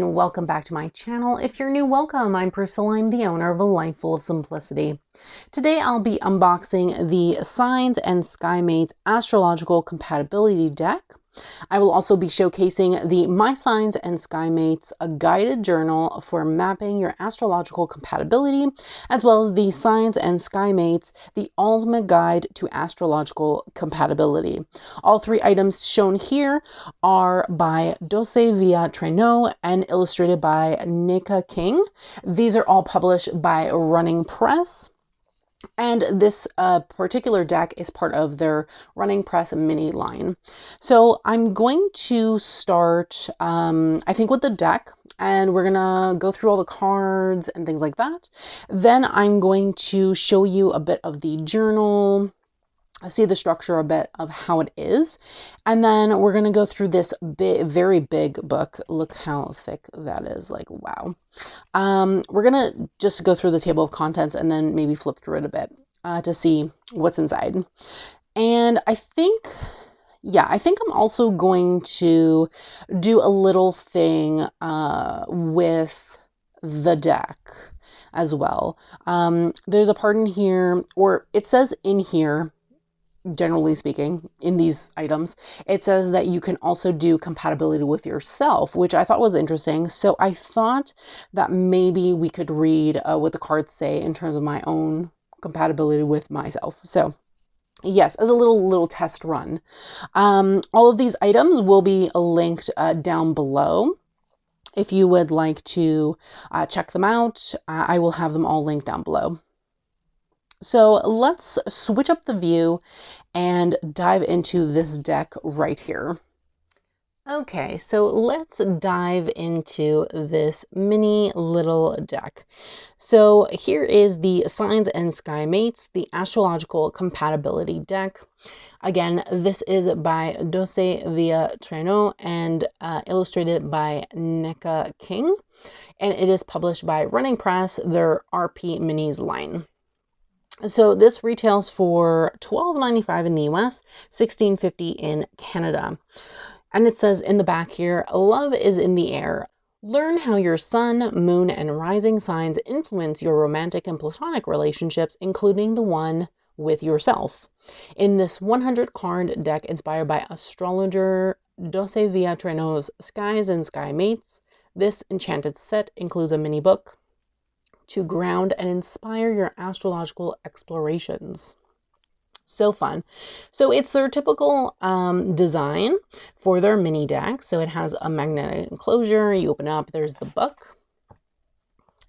and welcome back to my channel. If you're new, welcome. I'm Priscilla. I'm the owner of A Life Full of Simplicity. Today I'll be unboxing the Signs and Skymates Astrological Compatibility Deck. I will also be showcasing the My Signs and Skymates, a guided journal for mapping your astrological compatibility, as well as the Signs and Skymates, the ultimate guide to astrological compatibility. All three items shown here are by Dossé-Via Trenou and illustrated by Neka. These are all published by Running Press. And this particular deck is part of their Running Press mini line. So I'm going to start, I think, with the deck, and we're gonna go through all the cards and things like that. Then I'm going to show you a bit of the journal, see the structure a bit of how it is, and then we're going to go through this very big book. Look how thick that is, like, wow. We're going to just go through the table of contents and then maybe flip through it a bit to see what's inside. And I think I'm also going to do a little thing with the deck as well. There's a part in here, or it says in here, generally speaking, in these items, it says that you can also do compatibility with yourself, which I thought was interesting. So I thought that maybe we could read what the cards say in terms of my own compatibility with myself. So yes, as a little test run. All of these items will be linked down below. If you would like to check them out, I will have them all linked down below. So let's switch up the view and dive into this deck right here. Okay, so let's dive into this mini little deck. So here is the Signs and Skymates, the Astrological Compatibility Deck. Again, this is by Dossé-Via Trenou and illustrated by Neka, and it is published by Running Press, their RP Minis line. So this retails for $12.95 in the US, $16.50 in Canada. And it says in the back here, love is in the air. Learn how your sun, moon, and rising signs influence your romantic and platonic relationships, including the one with yourself. In this 100 card deck inspired by astrologer Dossé-Via Trenou's Skies and Skymates, this enchanted set includes a mini book to ground and inspire your astrological explorations. So fun. So it's their typical design for their mini deck. So it has a magnetic enclosure. You open up, there's the book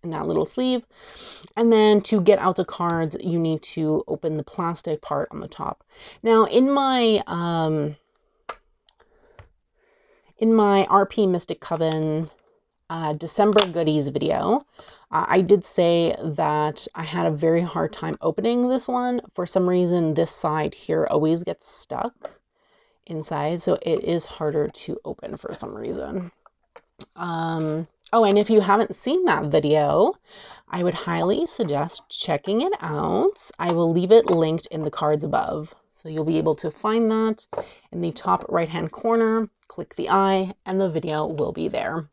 and that little sleeve. And then to get out the cards, you need to open the plastic part on the top. Now in my RP Mystic Coven December goodies video, I did say that I had a very hard time opening this one. For some reason, this side here always gets stuck inside, so it is harder to open for some reason. Oh, and if you haven't seen that video, I would highly suggest checking it out. I will leave it linked in the cards above, so you'll be able to find that in the top right-hand corner. Click the eye, and the video will be there.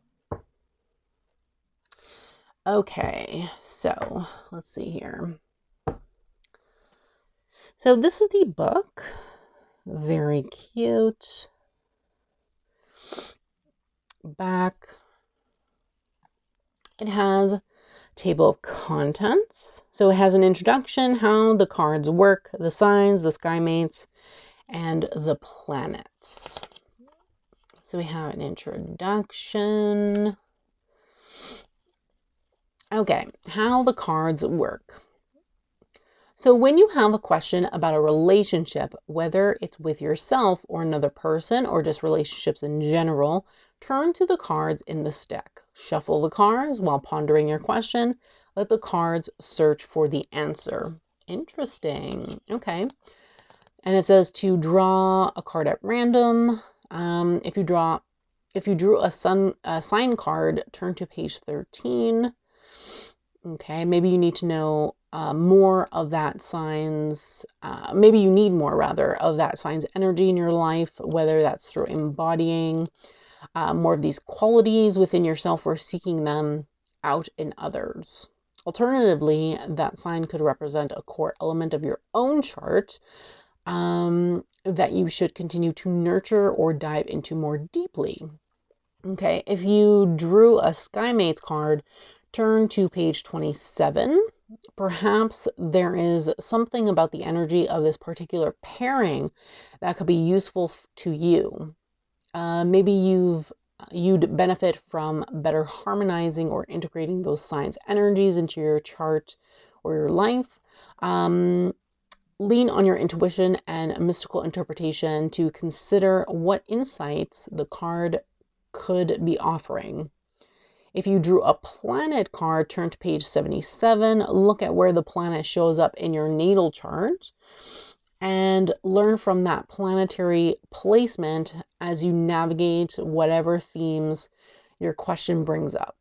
Okay, so let's see here. So this is the book. Very cute. Back. It has a table of contents. So it has an introduction, how the cards work, the signs, the skymates, and the planets. So we have an introduction. Okay, how the cards work. So when you have a question about a relationship, whether it's with yourself or another person or just relationships in general, turn to the cards in this deck. Shuffle the cards while pondering your question. Let the cards search for the answer. Interesting. Okay. And it says to draw a card at random. If you drew a sign card, turn to page 13. Okay, maybe you need to know more of that sign's, maybe you need more rather of that sign's energy in your life, whether that's through embodying more of these qualities within yourself or seeking them out in others. Alternatively, that sign could represent a core element of your own chart that you should continue to nurture or dive into more deeply. Okay, if you drew a Skymates card, turn to page 27. Perhaps there is something about the energy of this particular pairing that could be useful to you. Maybe you'd benefit from better harmonizing or integrating those signs' energies into your chart or your life. Lean on your intuition and mystical interpretation to consider what insights the card could be offering. If you drew a planet card, turn to page 77, look at where the planet shows up in your natal chart and learn from that planetary placement as you navigate whatever themes your question brings up.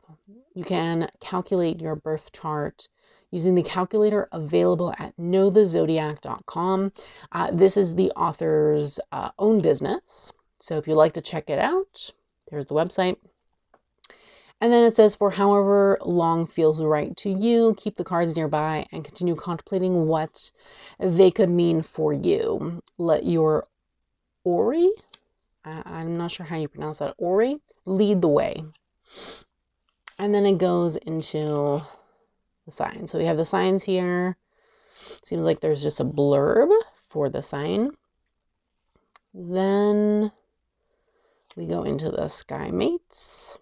You can calculate your birth chart using the calculator available at knowthezodiac.com. This is the author's own business, so if you'd like to check it out, there's the website. And then it says, for however long feels right to you, keep the cards nearby and continue contemplating what they could mean for you. Let your Ori, I'm not sure how you pronounce that, Ori, lead the way. And then it goes into the signs. So we have the signs here. Seems like there's just a blurb for the sign. Then we go into the Skymates.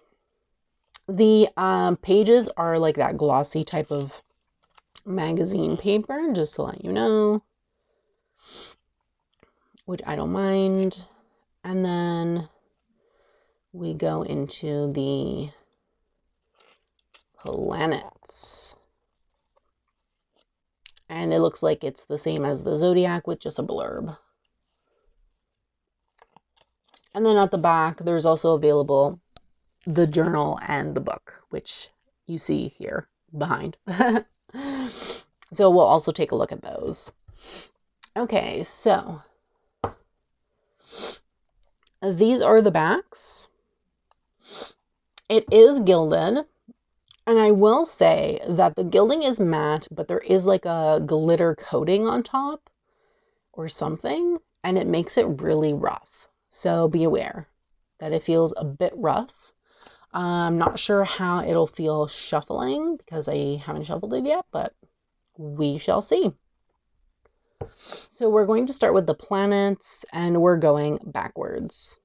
The pages are like that glossy type of magazine paper, just to let you know, which I don't mind. And then we go into the planets. And it looks like it's the same as the zodiac with just a blurb. And then at the back, there's also available the journal and the book, which you see here behind. So we'll also take a look at those. Okay, so these are the backs. It is gilded, and I will say that the gilding is matte, but there is like a glitter coating on top or something, and it makes it really rough. So be aware that it feels a bit rough. I'm not sure how it'll feel shuffling because I haven't shuffled it yet, but we shall see. So we're going to start with the planets and we're going backwards.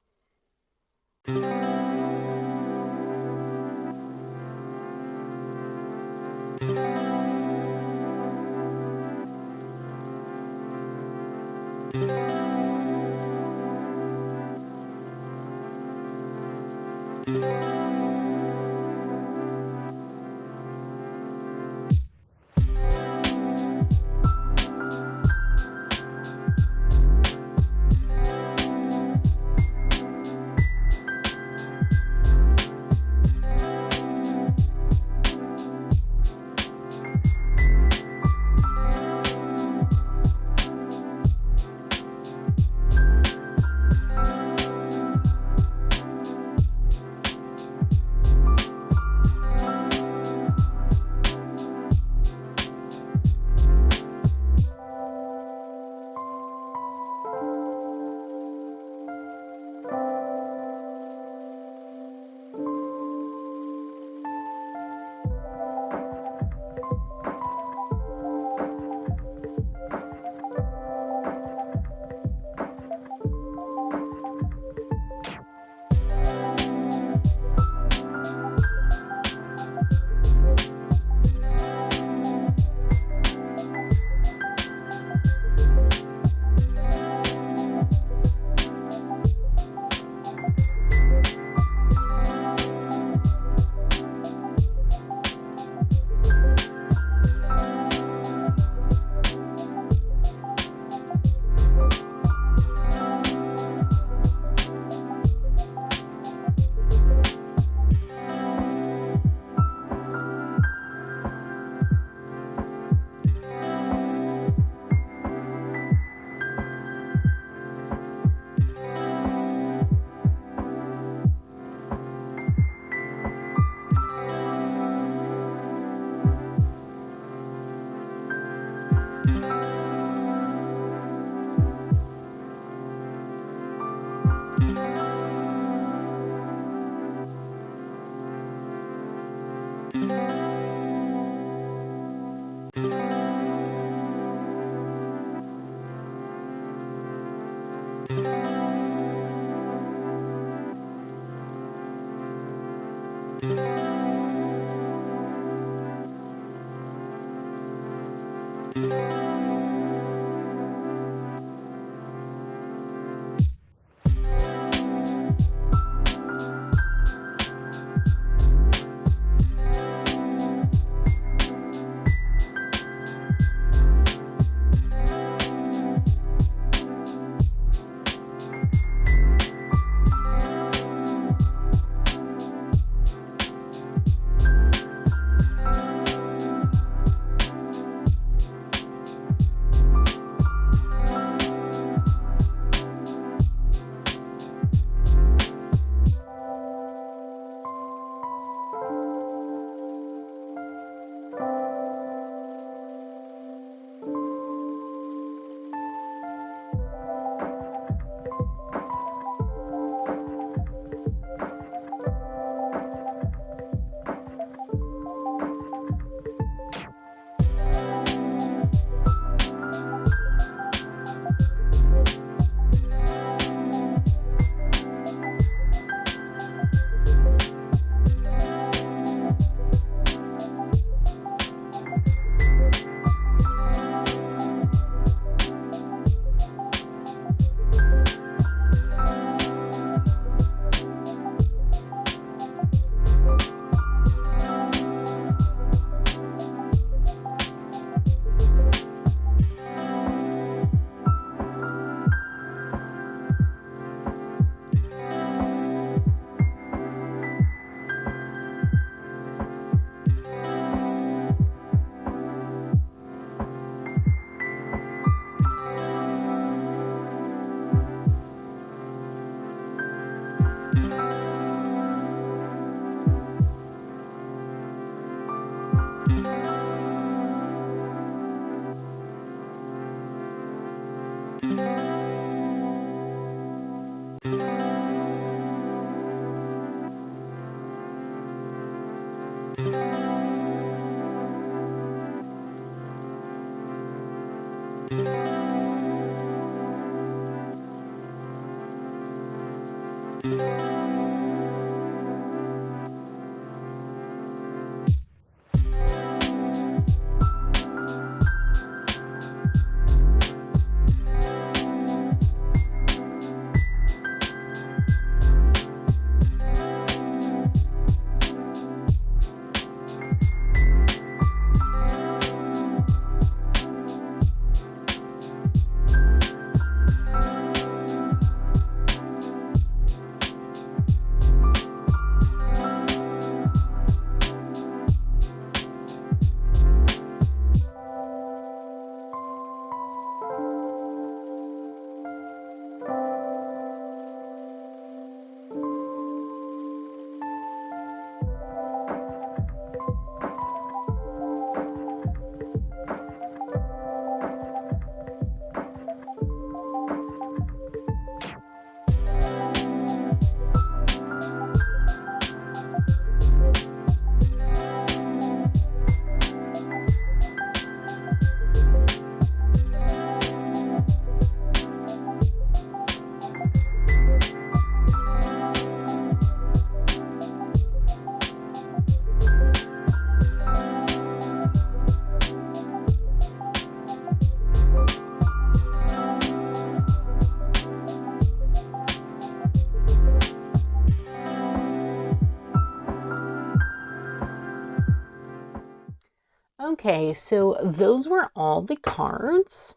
Okay, so those were all the cards.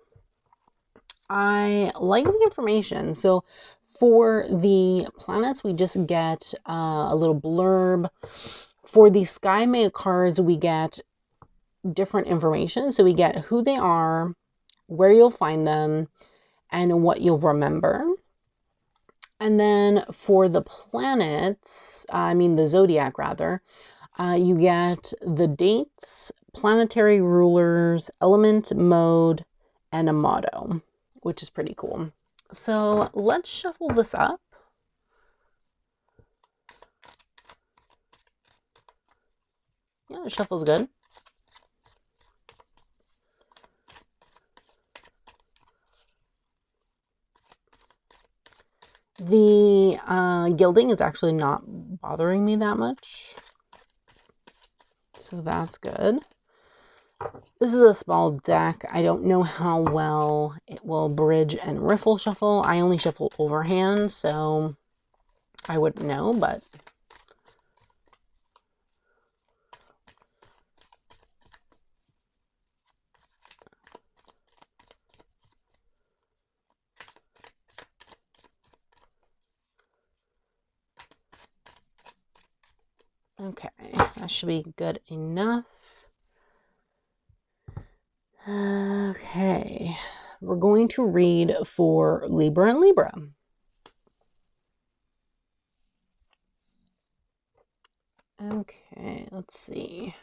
I like the information. So for the planets, we just get a little blurb. For the Skymate cards, we get different information. So we get who they are, where you'll find them, and what you'll remember. And then for the planets, the zodiac rather, you get the dates, planetary rulers, element, mode, and a motto, which is pretty cool. So let's shuffle this up. Yeah, the shuffle's good. The gilding is actually not bothering me that much, so that's good. This is a small deck. I don't know how well it will bridge and riffle shuffle. I only shuffle overhand, so I wouldn't know, but okay, that should be good enough. Okay, we're going to read for Libra and Libra. Okay, let's see.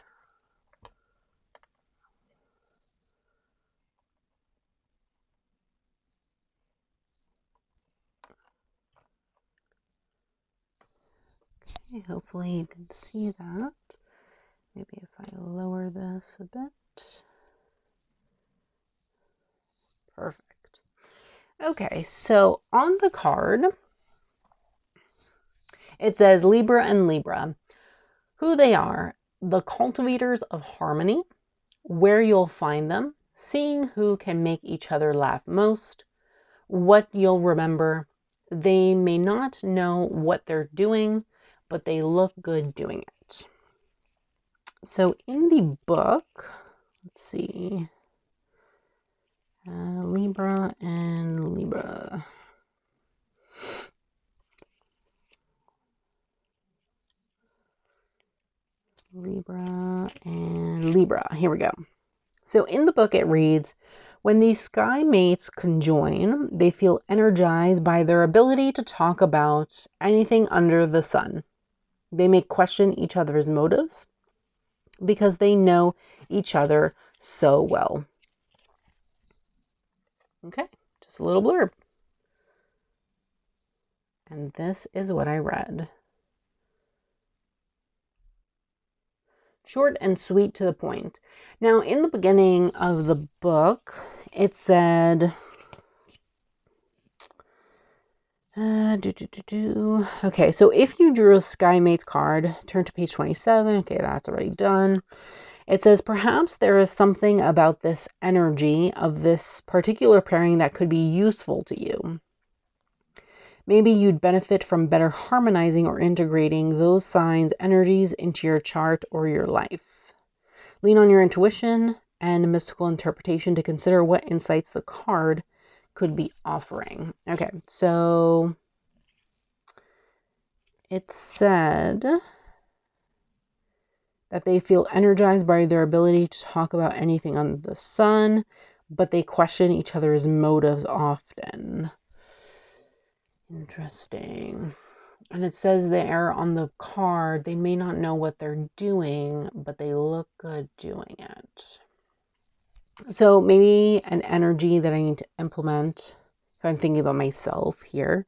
Okay, hopefully you can see that. Maybe if I lower this a bit. Perfect. Okay, so on the card, it says Libra and Libra, who they are, the cultivators of harmony, where you'll find them, seeing who can make each other laugh most, what you'll remember. They may not know what they're doing, but they look good doing it. So in the book, let's see, Libra and Libra. Libra and Libra. Here we go. So in the book it reads, when these Skymates conjoin, they feel energized by their ability to talk about anything under the sun. They may question each other's motives because they know each other so well. Okay, just a little blurb. And this is what I read. Short and sweet to the point. Now, in the beginning of the book, it said, okay, so if you drew a Skymates card, turn to page 27. Okay, that's already done. It says, perhaps there is something about this energy of this particular pairing that could be useful to you. Maybe you'd benefit from better harmonizing or integrating those signs' energies into your chart or your life. Lean on your intuition and mystical interpretation to consider what insights the card could be offering. Okay, so it said that they feel energized by their ability to talk about anything under the sun, but they question each other's motives often. Interesting. And it says there on the card, they may not know what they're doing, but they look good doing it. So maybe an energy that I need to implement, if I'm thinking about myself here.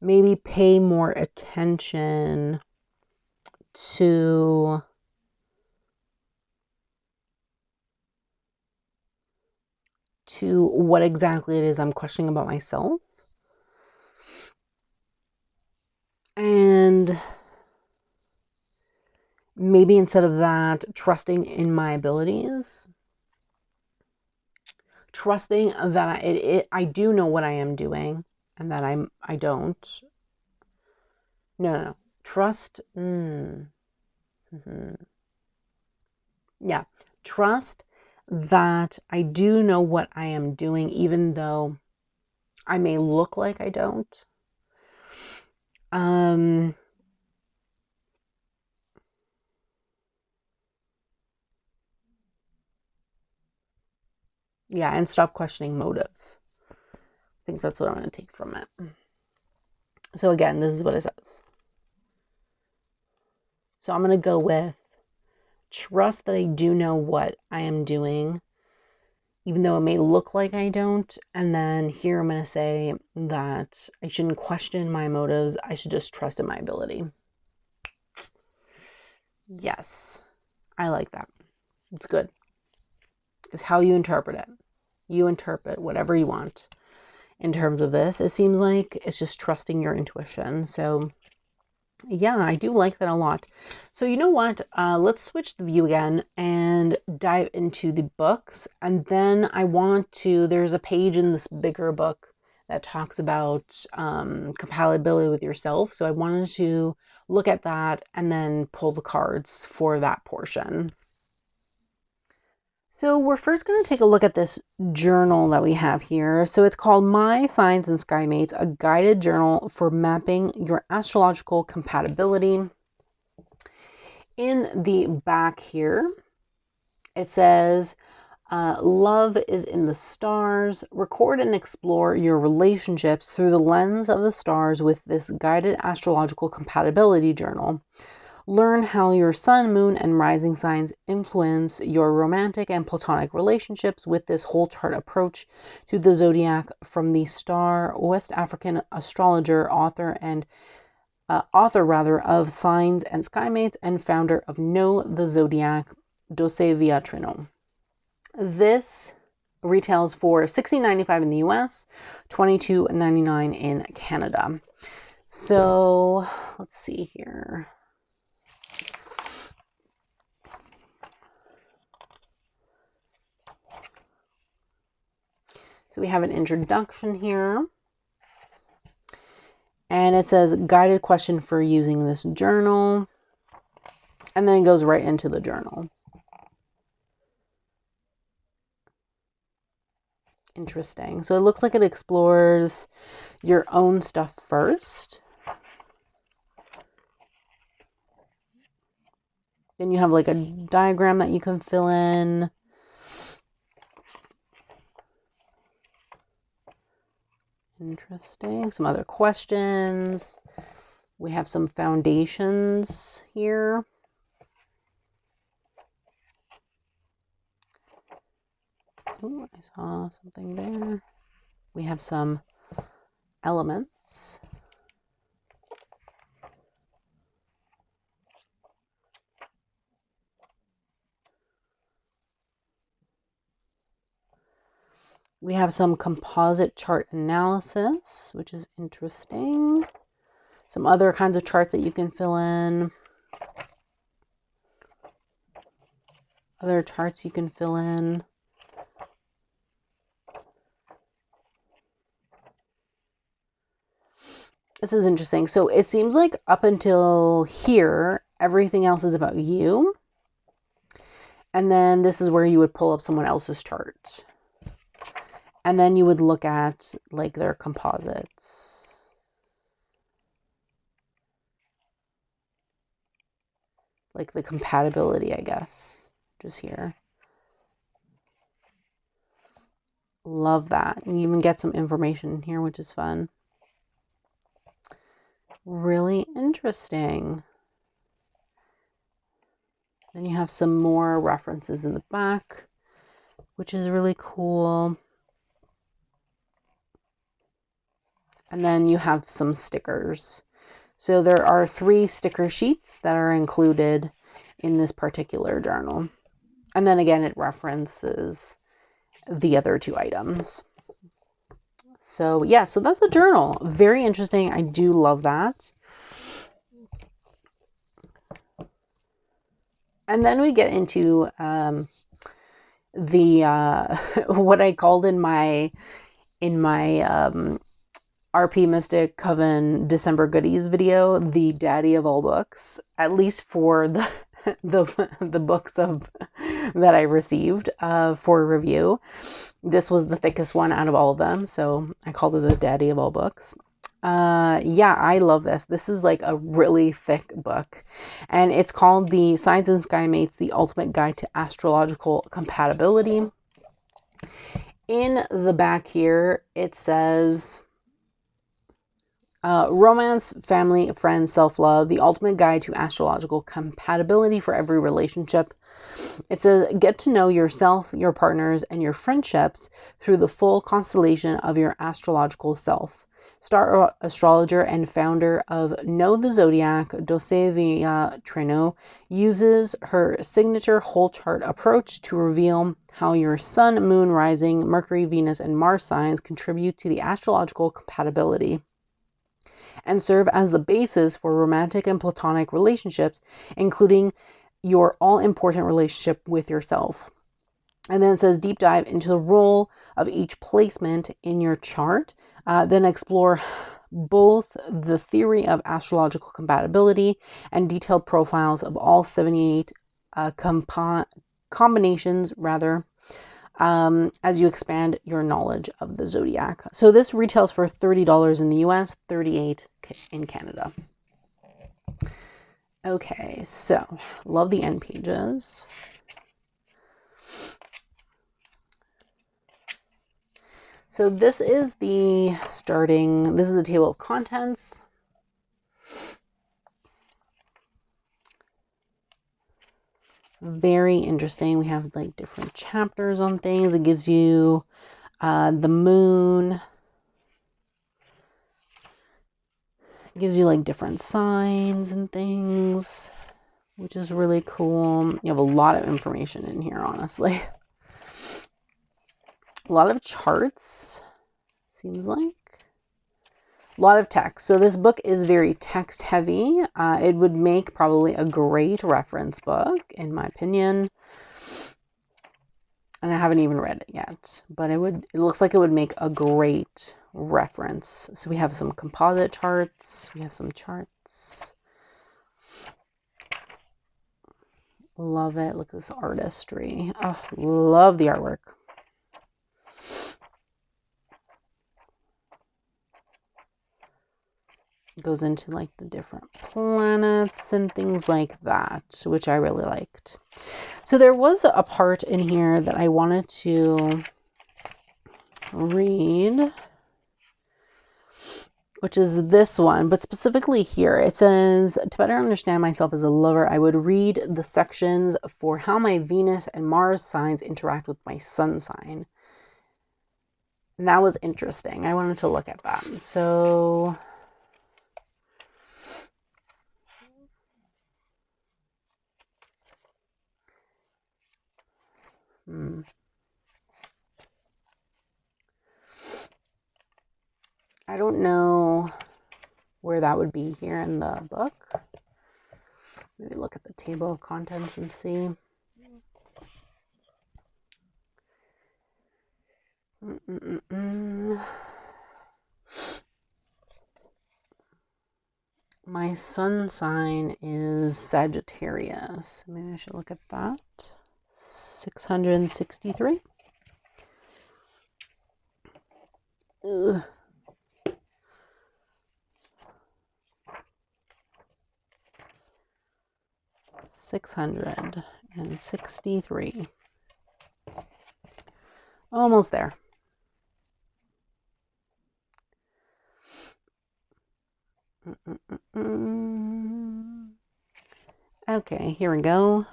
Maybe pay more attention to what exactly it is I'm questioning about myself. And maybe instead of that, trusting in my abilities. Trusting that I do know what I am doing and that I don't. No. Trust. Yeah. Trust that I do know what I am doing, even though I may look like I don't. Yeah, and stop questioning motives. I think that's what I'm going to take from it. So again, this is what it says. So I'm going to go with trust that I do know what I am doing, even though it may look like I don't. And then here I'm going to say that I shouldn't question my motives. I should just trust in my ability. Yes, I like that. It's good. It's how you interpret it. You interpret whatever you want in terms of this. It seems like it's just trusting your intuition. So yeah, I do like that a lot. So you know what? Let's switch the view again and dive into the books. And then there's a page in this bigger book that talks about compatibility with yourself. So I wanted to look at that and then pull the cards for that portion. So we're first going to take a look at this journal that we have here. So it's called My Signs and Skymates, a guided journal for mapping your astrological compatibility. In the back here, it says, love is in the stars. Record and explore your relationships through the lens of the stars with this guided astrological compatibility journal. Learn how your sun, moon, and rising signs influence your romantic and platonic relationships with this whole chart approach to the zodiac from the star West African astrologer, author of Signs and Skymates and founder of Know the Zodiac, Dossé-Via Trenou. This retails for $16.95 in the US, $22.99 in Canada. So let's see here. So we have an introduction here, and it says guided question for using this journal, and then it goes right into the journal. Interesting. So it looks like it explores your own stuff first. Then you have like a diagram that you can fill in. Interesting. Some other questions. We have some foundations here. Oh, I saw something there. We have some elements. We have some composite chart analysis, which is interesting. Some other kinds of charts that you can fill in. Other charts you can fill in. This is interesting. So it seems like up until here, everything else is about you. And then this is where you would pull up someone else's chart. And then you would look at like their composites. Like the compatibility, I guess, just here. Love that. And you even get some information in here, which is fun. Really interesting. Then you have some more references in the back, which is really cool. And then you have some stickers. So there are 3 sticker sheets that are included in this particular journal. And then again, it references the other 2 items. So yeah, so that's the journal. Very interesting. I do love that. And then we get into what I called in my RP Mystic Coven December goodies video, the daddy of all books, at least for the books that I received for review. This was the thickest one out of all of them, so I called it the daddy of all books. Yeah, I love this. This is like a really thick book, and it's called the Signs and Skymates, the Ultimate Guide to Astrological Compatibility. In the back here, it says romance, family, friends, self-love, the ultimate guide to astrological compatibility for every relationship. It says, get to know yourself, your partners, and your friendships through the full constellation of your astrological self. Star astrologer and founder of Know the Zodiac, Dossé-Via Trenou, uses her signature whole chart approach to reveal how your sun, moon, rising, Mercury, Venus, and Mars signs contribute to the astrological compatibility and serve as the basis for romantic and platonic relationships, including your all-important relationship with yourself. And then it says deep dive into the role of each placement in your chart, then explore both the theory of astrological compatibility and detailed profiles of all 78 combinations as you expand your knowledge of the zodiac. So this retails for $30 in the US, $38 in Canada. Okay, so love the end pages. So this is the table of contents. Very interesting. We have like different chapters on things. It gives you the moon. It gives you like different signs and things, which is really cool. You have a lot of information in here, honestly. A lot of charts, seems like. A lot of text. So this book is very text heavy. It would make probably a great reference book, in my opinion. And I haven't even read it yet, but it looks like it would make a great reference. So we have some composite charts. We have some charts. Love it. Look at this artistry. Oh, love the artwork. It goes into like the different planets and things like that, which I really liked. So there was a part in here that I wanted to read, which is this one, but specifically here it says, to better understand myself as a lover, I would read the sections for how my Venus and Mars signs interact with my sun sign. And that was interesting. I wanted to look at that. So I don't know where that would be here in the book. Maybe look at the table of contents and see. My sun sign is Sagittarius. Maybe I should look at that. 663. Ugh. 663. Almost there. Okay, here we go.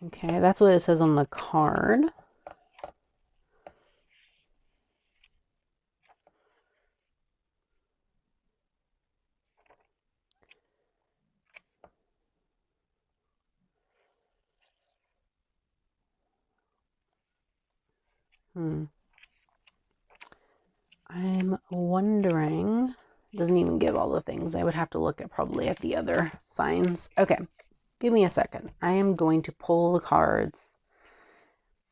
Okay, that's what it says on the card. I'm wondering, it doesn't even give all the things. I would have to look at probably at the other signs. Okay, give me a second. I am going to pull the cards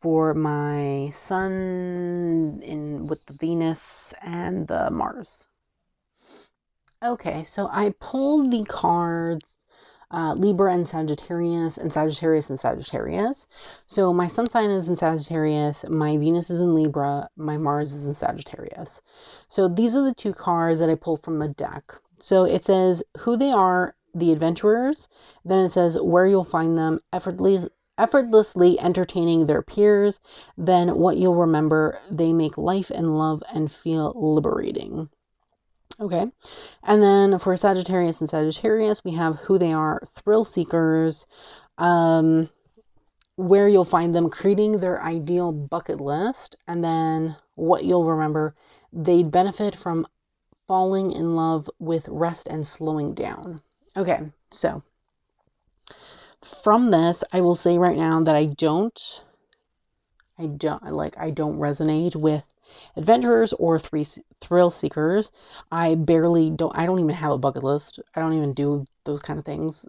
for my sun with the Venus and the Mars. Okay, so I pulled the cards Libra and Sagittarius and Sagittarius and Sagittarius. So my sun sign is in Sagittarius, my Venus is in Libra, my Mars is in Sagittarius. So these are the two cards that I pulled from the deck. So it says who they are, the adventurers. Then it says where you'll find them, effortlessly entertaining their peers. Then what you'll remember, they make life and love and feel liberating. Okay, and then for Sagittarius and Sagittarius, we have who they are, thrill seekers, where you'll find them creating their ideal bucket list, and then what you'll remember, they'd benefit from falling in love with rest and slowing down. Okay, so from this, I will say right now that I don't resonate with adventurers or thrill seekers. I don't even have a bucket list. I don't even do those kind of things.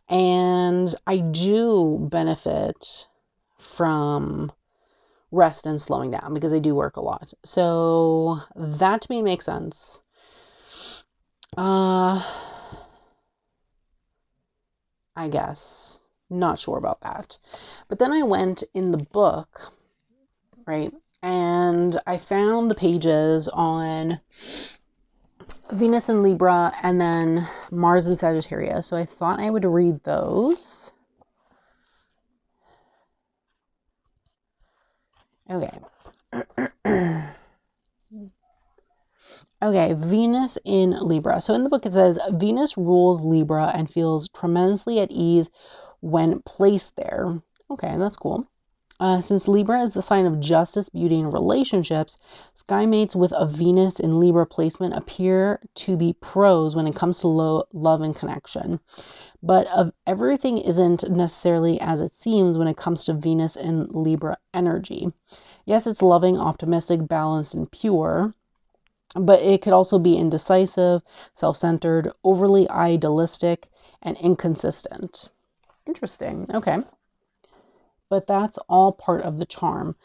And I do benefit from rest and slowing down because I do work a lot. So that to me makes sense. I guess. Not sure about that. But then I went in the book, right? And I found the pages on Venus in Libra and then Mars in Sagittarius. So I thought I would read those. Okay. Okay, Venus in Libra. So in the book it says, Venus rules Libra and feels tremendously at ease when placed there. Okay, that's cool. Since Libra is the sign of justice, beauty, and relationships, Skymates with a Venus in Libra placement appear to be pros when it comes to love and connection. But everything isn't necessarily as it seems when it comes to Venus in Libra energy. Yes, it's loving, optimistic, balanced, and pure, but it could also be indecisive, self-centered, overly idealistic, and inconsistent. Interesting. Okay. But that's all part of the charm.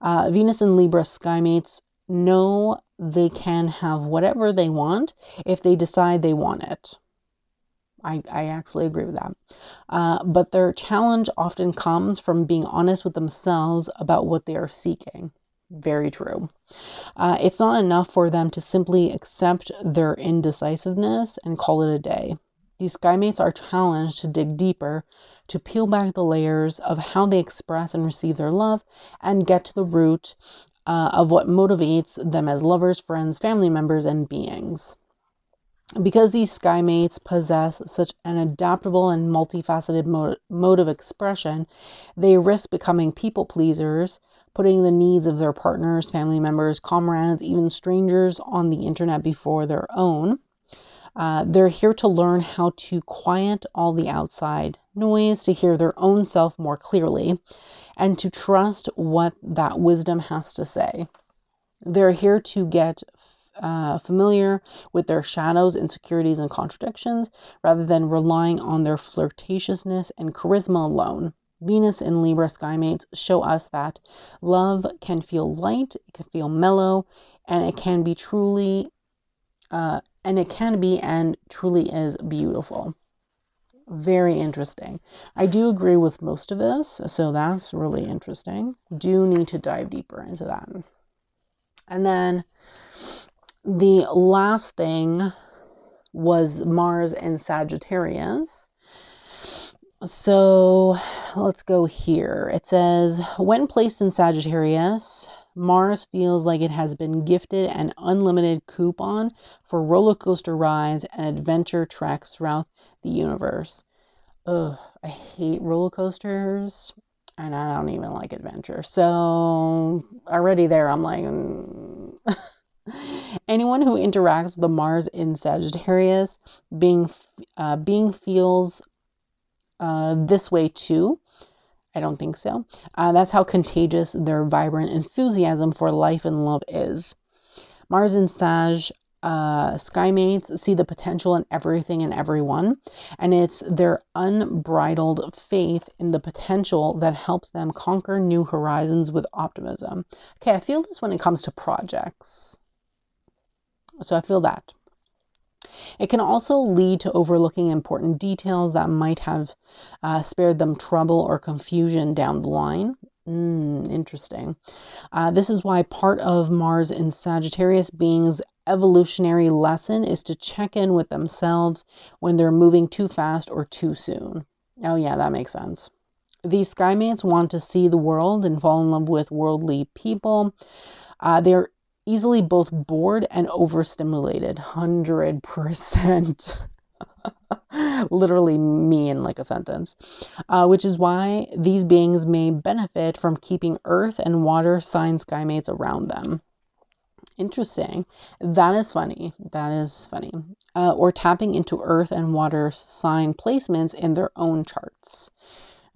Venus and Libra Skymates know they can have whatever they want if they decide they want it. I actually agree with that. But their challenge often comes from being honest with themselves about what they are seeking. Very true. It's not enough for them to simply accept their indecisiveness and call it a day. These Skymates are challenged to dig deeper, to peel back the layers of how they express and receive their love, and get to the root of what motivates them as lovers, friends, family members, and beings. Because these Skymates possess such an adaptable and multifaceted mode of expression, they risk becoming people pleasers, putting the needs of their partners, family members, comrades, even strangers on the internet before their own. They're here to learn how to quiet all the outside noise, to hear their own self more clearly, and to trust what that wisdom has to say. They're here to get familiar with their shadows, insecurities, and contradictions, rather than relying on their flirtatiousness and charisma alone. Venus and Libra Skymates show us that love can feel light, it can feel mellow, and it can be and truly is beautiful. Very interesting. I do agree with most of this, so that's really interesting. Do need to dive deeper into that. And then the last thing was Mars and Sagittarius. So let's go here. It says, when placed in Sagittarius, Mars feels like it has been gifted an unlimited coupon for roller coaster rides and adventure treks throughout the universe. Ugh, I hate roller coasters and I don't even like adventure. So already there, I'm like, anyone who interacts with the Mars in Sagittarius being feels this way too. I don't think so. That's how contagious their vibrant enthusiasm for life and love is. Mars and Sag Skymates see the potential in everything and everyone, and it's their unbridled faith in the potential that helps them conquer new horizons with optimism. Okay, I feel this when it comes to projects. So I feel that. It can also lead to overlooking important details that might have spared them trouble or confusion down the line. Interesting. This is why part of Mars in Sagittarius being's evolutionary lesson is to check in with themselves when they're moving too fast or too soon. Oh yeah, that makes sense. These Skymates want to see the world and fall in love with worldly people. They're easily both bored and overstimulated. 100%. Literally me in like a sentence. Which is why these beings may benefit from keeping earth and water sign skymates around them. Interesting. That is funny. That is funny. Or tapping into earth and water sign placements in their own charts.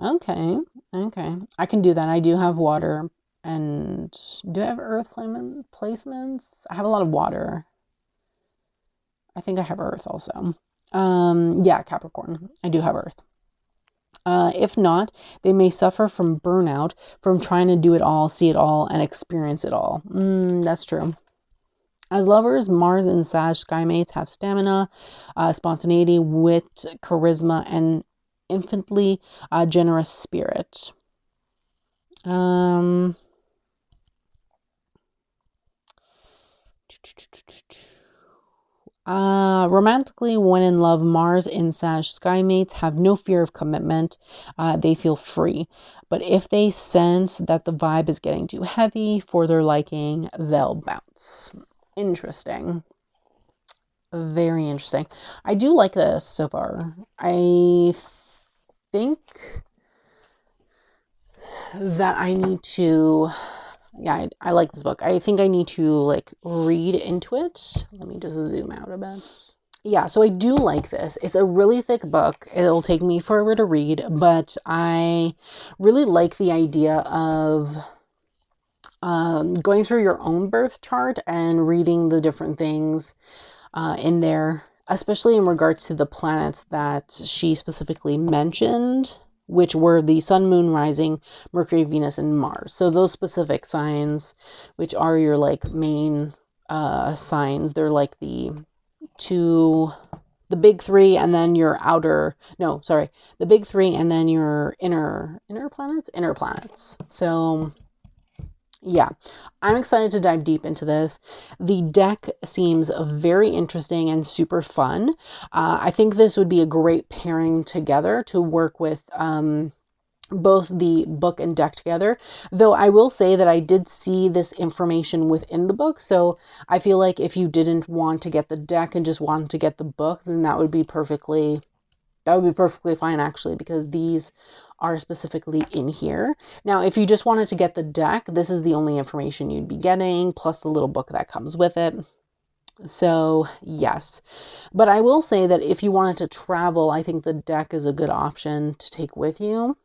Okay. Okay. I can do that. I do have water. And do I have earth placements? I have a lot of water. I think I have earth also. Yeah, Capricorn. I do have earth. If not, they may suffer from burnout from trying to do it all, see it all, and experience it all. That's true. As lovers, Mars and Sag skymates have stamina, spontaneity, wit, charisma, and infinitely generous spirit. Romantically, when in love, Mars and Sag skymates have no fear of commitment. They feel free. But if they sense that the vibe is getting too heavy for their liking, they'll bounce. Interesting. Very interesting. I do like this so far. I think that I need to, yeah, I like this book. I think I need to like read into it. Let me just zoom out a bit. Yeah, so I do like this. It's a really thick book. It'll take me forever to read, but I really like the idea of going through your own birth chart and reading the different things in there, especially in regards to the planets that she specifically mentioned, which were the Sun, Moon, Rising, Mercury, Venus, and Mars. So those specific signs, which are your like main signs, they're like the big three, and then your the big three, and then your inner planets. So yeah, I'm excited to dive deep into this. The deck seems very interesting and super fun. I think this would be a great pairing together to work with both the book and deck together. Though I will say that I did see this information within the book, so I feel like if you didn't want to get the deck and just wanted to get the book, then that would be perfectly fine actually, because these are specifically in here. Now, if you just wanted to get the deck, this is the only information you'd be getting, plus the little book that comes with it. So, yes. But I will say that if you wanted to travel, I think the deck is a good option to take with you,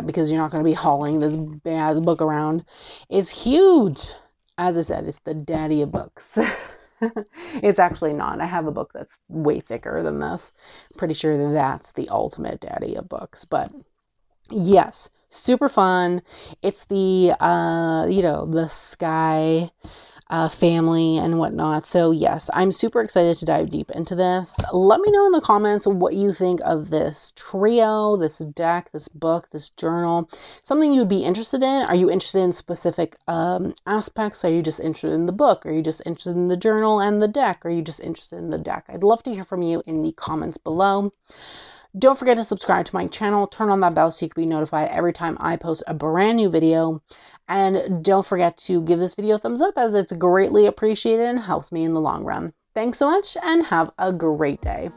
because you're not going to be hauling this bad book around. It's huge. As I said, it's the daddy of books. It's actually not. I have a book that's way thicker than this. I'm pretty sure that's the ultimate daddy of books. But yes, super fun. It's the, the Sky family and whatnot. So yes, I'm super excited to dive deep into this. Let me know in the comments what you think of this trio, this deck, this book, this journal. Something you'd be interested in? Are you interested in specific aspects? Are you just interested in the book? Are you just interested in the journal and the deck? Are you just interested in the deck? I'd love to hear from you in the comments below. Don't forget to subscribe to my channel, turn on that bell so you can be notified every time I post a brand new video. And don't forget to give this video a thumbs up, as it's greatly appreciated and helps me in the long run. Thanks so much and have a great day.